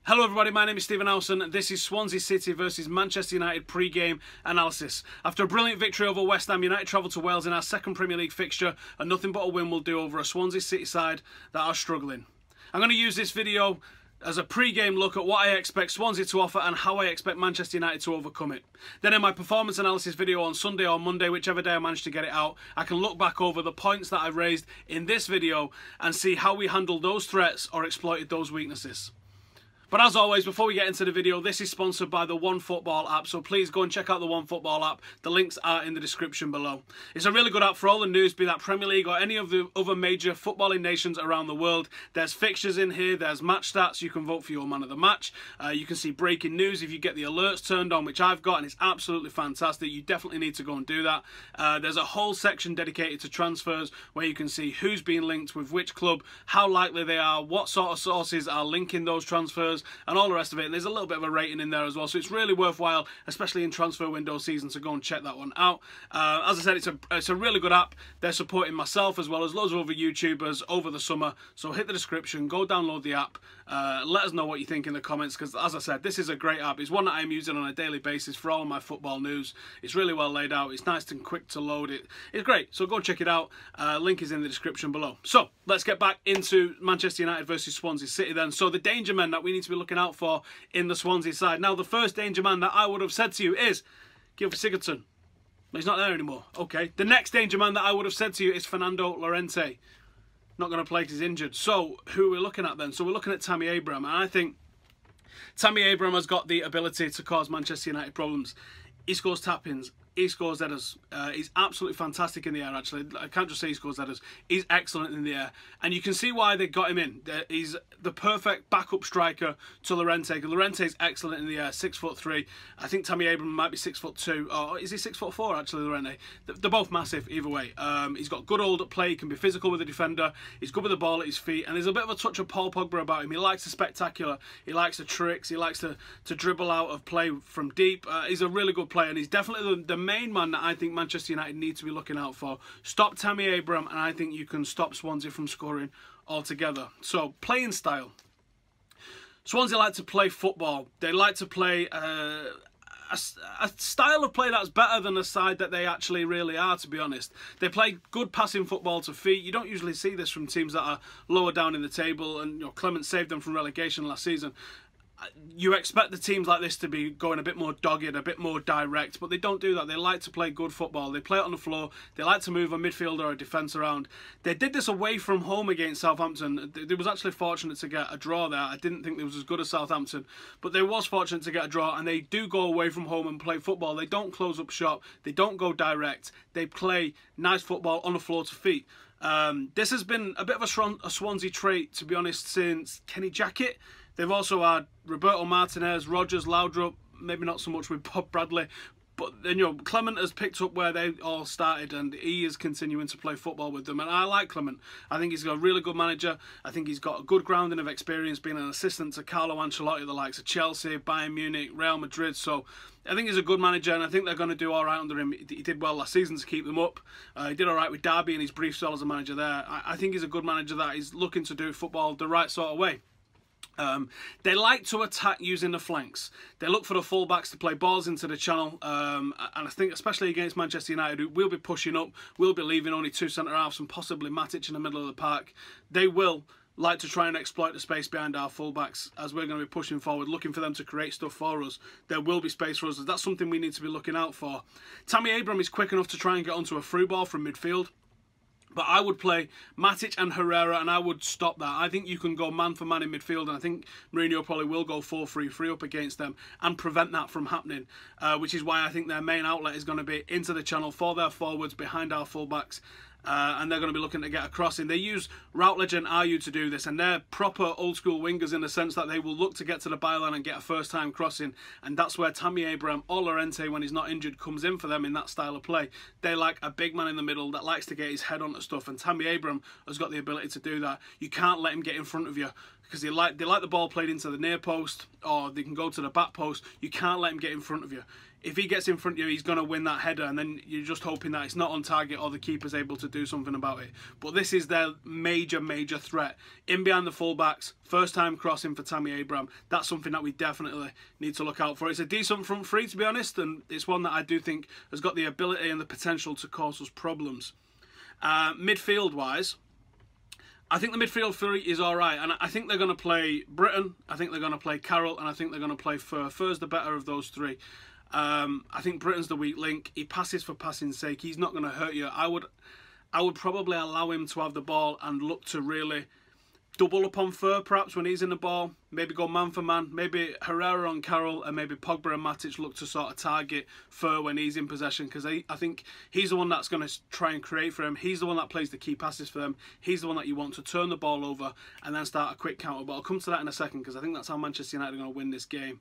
Hello everybody, my name is Howson and this is Swansea City versus Manchester United pre-game analysis. After a brilliant victory over West Ham, United travelled to Wales in our second Premier League fixture and nothing but a win will do over a Swansea City side that are struggling. I'm going to use this video as a pre-game look at what I expect Swansea to offer and how I expect Manchester United to overcome it. Then in my performance analysis video on Sunday or Monday, whichever day I manage to get it out, I can look back over the points that I've raised in this video and see how we handled those threats or exploited those weaknesses. But as always, before we get into the video, this is sponsored by the OneFootball app, so please go and check out the OneFootball app. The links are in the description below. It's a really good app for all the news, be that Premier League or any of the other major footballing nations around the world. There's fixtures in here, there's match stats, you can vote for your man of the match. You can see breaking news if you get the alerts turned on, which I've got, and it's absolutely fantastic. You definitely need to go and do that. There's a whole section dedicated to transfers where you can see who's being linked with which club, how likely they are, what sort of sources are linking those transfers, and all the rest of it. And there's a little bit of a rating in there as well, so it's really worthwhile, especially in transfer window season, to go and check that one out. As I said, it's a really good app. They're supporting myself as well as loads of other YouTubers over the summer, so hit the description, go download the app, let us know what you think in the comments, because as I said, this is a great app. It's one that I'm using on a daily basis for all of my football news. It's really well laid out, it's nice and quick to load. It's great, so go check it out. Link is in the description below. So let's get back into Manchester United versus Swansea City then. So the danger men that we need to be looking out for in the Swansea side. Now, the first danger man that I would have said to you is Sigurdson. He's not there anymore. Okay. The next danger man that I would have said to you is Fernando Llorente. Not going to play because he's injured. So who are we looking at then? So we're looking at Tammy Abraham, and I think Tammy Abraham has got the ability to cause Manchester United problems. He scores tap-ins. He scores headers. He's absolutely fantastic in the air, actually. I can't just say he scores headers. He's excellent in the air. And you can see why they got him in. He's the perfect backup striker to Llorente. Llorente is excellent in the air, 6'3". I think Tammy Abraham might be 6'2". Or is he 6'4", actually, Llorente? They're both massive, either way. He's got good hold at play. He can be physical with the defender. He's good with the ball at his feet. And there's a bit of a touch of Paul Pogba about him. He likes the spectacular. He likes the tricks. He likes to dribble out of play from deep. He's a really good player. And he's definitely the main man that I think Manchester United need to be looking out for. Stop Tammy Abraham, and I think you can stop Swansea from scoring altogether. So, playing style. Swansea like to play football. They like to play a style of play that's better than the side that they actually really are, to be honest. They play good passing football to feet. You don't usually see this from teams that are lower down in the table, and Clement saved them from relegation last season. You expect the teams like this to be going a bit more dogged, a bit more direct, but they don't do that. They like to play good football. They play it on the floor. They like to move a midfielder or a defence around. They did this away from home against Southampton. They was actually fortunate to get a draw there. I didn't think they was as good as Southampton, but they was fortunate to get a draw, and they do go away from home and play football. They don't close up shop. They don't go direct. They play nice football on the floor to feet. This has been a bit of a Swansea trait, to be honest, since Kenny Jackett. They've also had Roberto Martinez, Rogers, Laudrup, maybe not so much with Bob Bradley, but Clement has picked up where they all started, and he is continuing to play football with them. And I like Clement. I think he's got a really good manager. I think he's got a good grounding of experience being an assistant to Carlo Ancelotti, the likes of Chelsea, Bayern Munich, Real Madrid. So I think he's a good manager, and I think they're going to do all right under him. He did well last season to keep them up. He did all right with Derby in his brief spell as a manager there. I think he's a good manager that is looking to do football the right sort of way. They like to attack using the flanks. They look for the fullbacks to play balls into the channel, and I think especially against Manchester United, who will be pushing up, will be leaving only two centre-halves and possibly Matic in the middle of the park. They will like to try and exploit the space behind our fullbacks as we're going to be pushing forward, looking for them to create stuff for us. There will be space for us. That's something we need to be looking out for. Tammy Abraham is quick enough to try and get onto a through ball from midfield. But I would play Matic and Herrera, and I would stop that. I think you can go man for man in midfield, and I think Mourinho probably will go 4-3-3 up against them and prevent that from happening, which is why I think their main outlet is going to be into the channel for their forwards behind our fullbacks. And they're going to be looking to get a crossing. They use Routledge and Ayew to do this, and they're proper old school wingers in the sense that they will look to get to the byline and get a first time crossing, and that's where Tammy Abraham or Llorente, when he's not injured, comes in for them in that style of play. They like a big man in the middle that likes to get his head onto stuff, and Tammy Abraham has got the ability to do that. You can't let him get in front of you, because they like the ball played into the near post, or they can go to the back post. You can't let him get in front of you. if he gets in front of you, he's going to win that header, and then you're just hoping that it's not on target or the keeper's able to do something about it. But this is their major threat. In behind the fullbacks, first time crossing for Tammy Abraham. That's something that we definitely need to look out for. It's a decent front three, to be honest, and it's one that I do think has got the ability and the potential to cause us problems. Midfield-wise, I think the midfield three is alright, and I think they're going to play Britton, I think they're going to play Carroll, and I think they're going to play Fur. Fur's the better of those three. I think Britton's the weak link. He passes for passing's sake. He's not going to hurt you. I would probably allow him to have the ball and look to really double up on Fur perhaps when he's in the ball. Maybe go man for man. Maybe Herrera on Carroll, and maybe Pogba and Matic look to sort of target Fur when he's in possession, because I think he's the one that's going to try and create for him. He's the one that plays the key passes for them. He's the one that you want to turn the ball over and then start a quick counter. But I'll come to that in a second, because I think that's how Manchester United are going to win this game.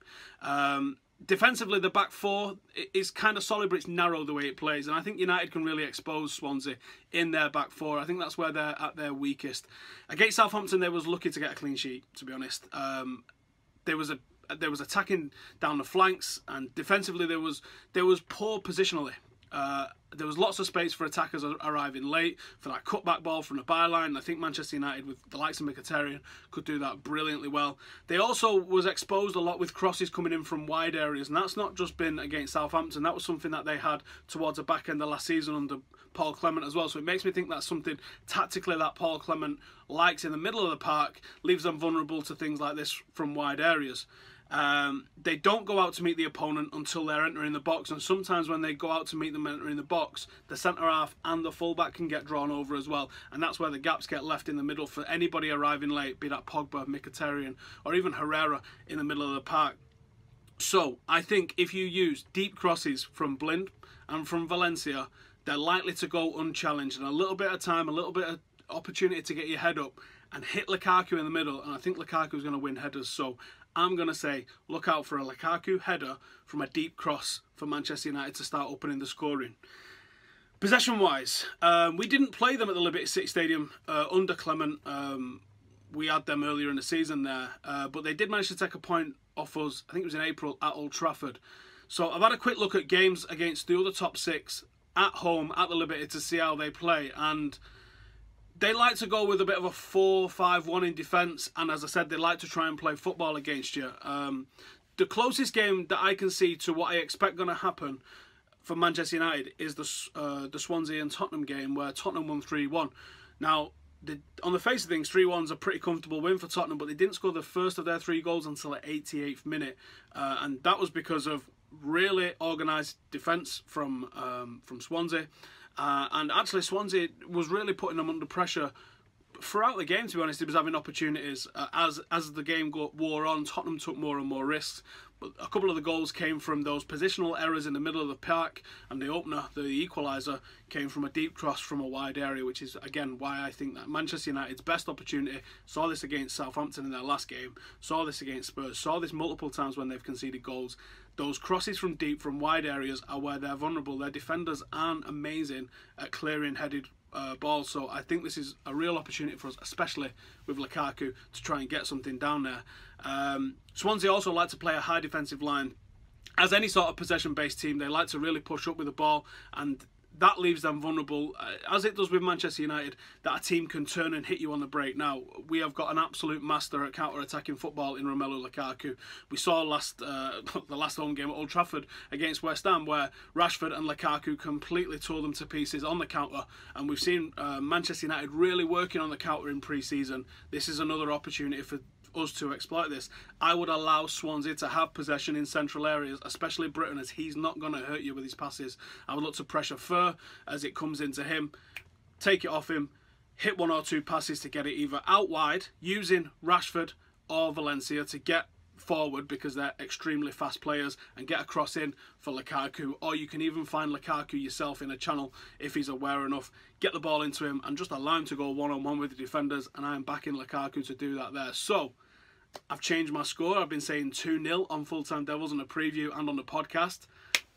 Defensively, the back four is kind of solid, but it's narrow the way it plays. And I think United can really expose Swansea in their back four. I think that's where they're at their weakest. Against Southampton, they was lucky to get a clean sheet, to be honest. There was attacking down the flanks, and defensively there was poor positionally. There was lots of space for attackers arriving late, for that cutback ball from the byline. I think Manchester United, with the likes of Mkhitaryan, could do that brilliantly well. They also was exposed a lot with crosses coming in from wide areas, and that's not just been against Southampton. That was something that they had towards the back end of last season under Paul Clement as well. So it makes me think that's something tactically that Paul Clement likes in the middle of the park, leaves them vulnerable to things like this from wide areas. They don't go out to meet the opponent until they're entering the box, and sometimes when they go out to meet them entering the box, the centre-half and the full-back can get drawn over as well, and that's where the gaps get left in the middle for anybody arriving late, be that Pogba, Mkhitaryan, or even Herrera in the middle of the park. So I think if you use deep crosses from Blind and from Valencia, they're likely to go unchallenged, and a little bit of time, a little bit of opportunity to get your head up and hit Lukaku in the middle, and I think Lukaku's going to win headers. So I'm going to say look out for a Lukaku header from a deep cross for Manchester United to start opening the scoring. Possession-wise, we didn't play them at the Liberty City Stadium under Clement. We had them earlier in the season there, but they did manage to take a point off us, I think it was in April, at Old Trafford. So I've had a quick look at games against the other top six at home at the Liberty to see how they play, and they like to go with a bit of a 4-5-1 in defence, and as I said, they like to try and play football against you. The closest game that I can see to what I expect going to happen for Manchester United is the Swansea and Tottenham game, where Tottenham won 3-1. Now, on the face of things, 3-1's a pretty comfortable win for Tottenham, but they didn't score the first of their 3 goals until the 88th minute, and that was because of really organised defence from Swansea. And actually, Swansea was really putting them under pressure throughout the game, to be honest. He was having opportunities. As the game wore on, Tottenham took more and more risks. But a couple of the goals came from those positional errors in the middle of the park, and the opener, the equaliser, came from a deep cross from a wide area, which is, again, why I think that Manchester United's best opportunity, saw this against Southampton in their last game, saw this against Spurs, saw this multiple times when they've conceded goals. Those crosses from deep, from wide areas, are where they're vulnerable. Their defenders aren't amazing at clearing headed balls, so I think this is a real opportunity for us, especially with Lukaku, to try and get something down there. Swansea also like to play a high defensive line. As any sort of possession-based team, they like to really push up with the ball, and that leaves them vulnerable, as it does with Manchester United, that a team can turn and hit you on the break. Now, we have got an absolute master at counter-attacking football in Romelu Lukaku. We saw the last home game at Old Trafford against West Ham, where Rashford and Lukaku completely tore them to pieces on the counter, and we've seen Manchester United really working on the counter in pre-season. This is another opportunity for us to exploit this. I would allow Swansea to have possession in central areas, especially Britton, as he's not going to hurt you with his passes. I would look to pressure Fur as it comes into him, take it off him, hit 1 or 2 passes to get it either out wide, using Rashford or Valencia to get forward because they're extremely fast players, and get a cross in for Lukaku, or you can even find Lukaku yourself in a channel if he's aware enough, get the ball into him and just allow him to go one-on-one with the defenders, and I'm backing Lukaku to do that there. So I've changed my score. I've been saying 2-0 on Full Time Devils on the preview and on the podcast.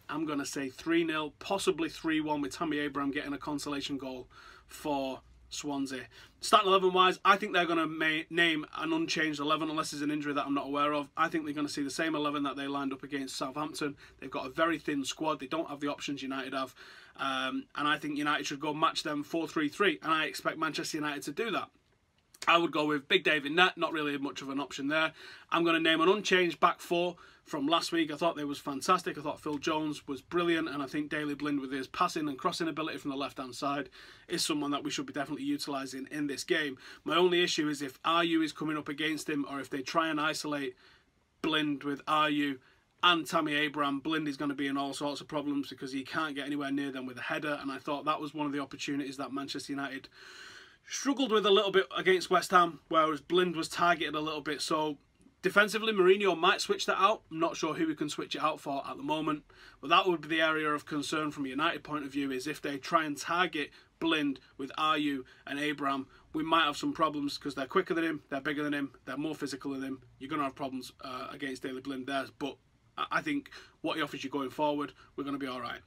I'm going to say 3-0, possibly 3-1, with Tammy Abraham getting a consolation goal for Swansea. Starting 11 wise, I think they're going to name an unchanged 11 unless there's an injury that I'm not aware of. I think they're going to see the same 11 that they lined up against Southampton. They've got a very thin squad. They don't have the options United have. And I think United should go match them 4-3-3. And I expect Manchester United to do that. I would go with Big Dave in net, not really much of an option there. I'm going to name an unchanged back four from last week. I thought they was fantastic. I thought Phil Jones was brilliant, and I think Daley Blind with his passing and crossing ability from the left-hand side is someone that we should be definitely utilising in this game. My only issue is if Ayew is coming up against him, or if they try and isolate Blind with Ayew and Tammy Abraham. Blind is going to be in all sorts of problems because he can't get anywhere near them with a header, and I thought that was one of the opportunities that Manchester United struggled with a little bit against West Ham, whereas Blind was targeted a little bit. So defensively, Mourinho might switch that out. I'm not sure who we can switch it out for at the moment, but that would be the area of concern from a United point of view, is if they try and target Blind with Ayew and Abraham, we might have some problems because they're quicker than him, they're bigger than him, they're more physical than him. You're going to have problems against Daley Blind there, but I think what he offers you going forward, we're going to be all right.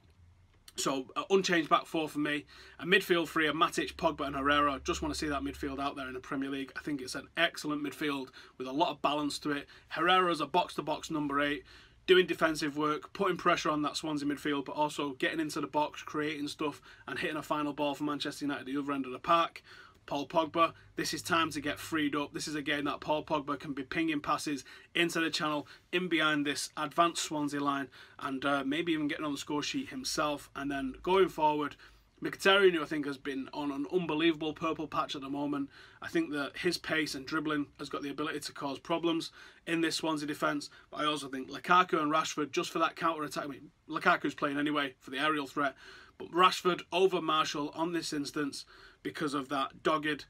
So, unchanged back four for me. A midfield three of Matic, Pogba and Herrera. Just want to see that midfield out there in the Premier League. I think it's an excellent midfield with a lot of balance to it. Herrera's a box-to-box number 8, doing defensive work, putting pressure on that Swansea midfield, but also getting into the box, creating stuff and hitting a final ball for Manchester United at the other end of the park. Paul Pogba, this is time to get freed up. This is a game that Paul Pogba can be pinging passes into the channel, in behind this advanced Swansea line, and maybe even getting on the score sheet himself. And then going forward, Mkhitaryan, who I think has been on an unbelievable purple patch at the moment. I think that his pace and dribbling has got the ability to cause problems in this Swansea defence. But I also think Lukaku and Rashford, just for that counter-attack. I mean, Lukaku's playing anyway for the aerial threat, but Rashford over Martial on this instance, because of that dogged,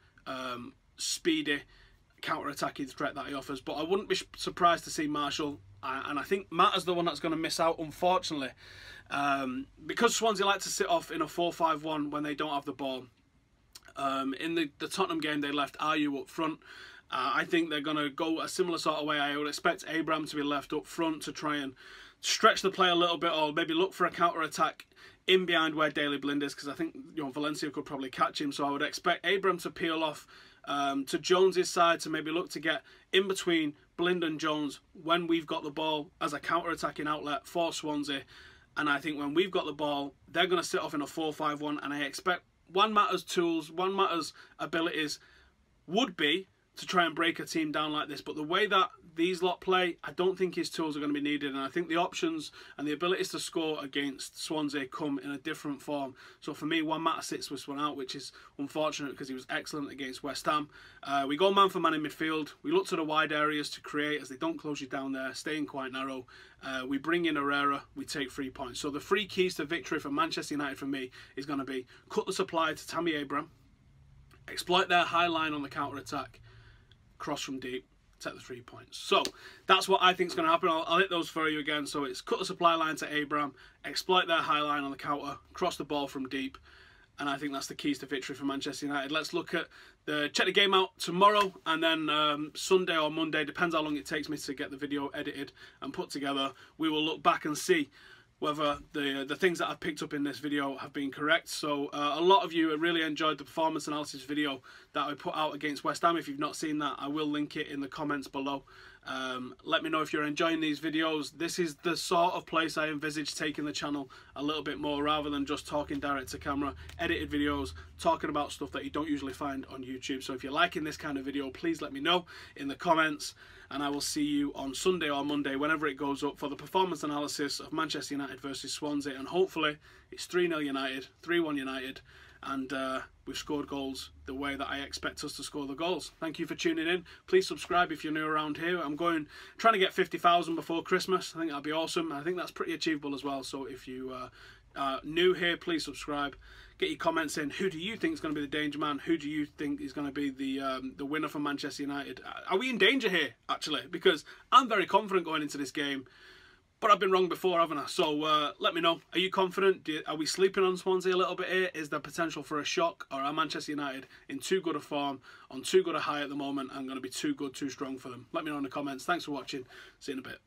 speedy counter-attacking threat that he offers. But I wouldn't be surprised to see Martial, and I think Matt is the one that's going to miss out, unfortunately. Because Swansea like to sit off in a 4-5-1 when they don't have the ball. In the Tottenham game, they left Ayew up front. I think they're going to go a similar sort of way. I would expect Abraham to be left up front to try and stretch the play a little bit, or maybe look for a counter-attack in behind where Daley Blind is, because I think Valencia could probably catch him. So I would expect Abraham to peel off to Jones's side to maybe look to get in between Blind and Jones when we've got the ball as a counter-attacking outlet for Swansea. And I think when we've got the ball, they're going to sit off in a 4-5-1, and I expect Juan Mata's tools, Juan Mata's abilities would be to try and break a team down like this. But the way that these lot play, I don't think his tools are going to be needed. And I think the options and the abilities to score against Swansea come in a different form. So for me, Juan Mata sits this one out, which is unfortunate because he was excellent against West Ham. We go man for man in midfield. We look to the wide areas to create as they don't close you down there, staying quite narrow. We bring in Herrera, we take 3 points. So the 3 keys to victory for Manchester United for me is going to be cut the supply to Tammy Abraham, exploit their high line on the counter-attack, cross from deep, take the 3 points. So that's what I think is going to happen. I'll hit those for you again. So it's cut the supply line to Abraham, exploit their high line on the counter, cross the ball from deep, and I think that's the keys to victory for Manchester United. Let's look at check the game out tomorrow, and then Sunday or Monday, depends how long it takes me to get the video edited and put together. We will look back and see whether the things that I've picked up in this video have been correct. So a lot of you really enjoyed the performance analysis video that I put out against West Ham. If you've not seen that, I will link it in the comments below. Let me know if you're enjoying these videos. This is the sort of place I envisage taking the channel a little bit more, rather than just talking direct to camera, edited videos, talking about stuff that you don't usually find on YouTube. So if you're liking this kind of video, please let me know in the comments, and I will see you on Sunday or Monday, whenever it goes up, for the performance analysis of Manchester United versus Swansea. And hopefully it's 3-0 United, 3-1 United, and we've scored goals the way that I expect us to score the goals. Thank you for tuning in. Please subscribe if you're new around here. I'm trying to get 50,000 before Christmas. I think that'd be awesome. I think that's pretty achievable as well. So if you are new here, please subscribe. Get your comments in. Who do you think is going to be the danger man? Who do you think is going to be the winner for Manchester United? Are we in danger here, actually? Because I'm very confident going into this game, but I've been wrong before, haven't I? So let me know. Are you confident? Are we sleeping on Swansea a little bit here? Is there potential for a shock? Or are Manchester United in too good a form, on too good a high at the moment, and going to be too good, too strong for them? Let me know in the comments. Thanks for watching. See you in a bit.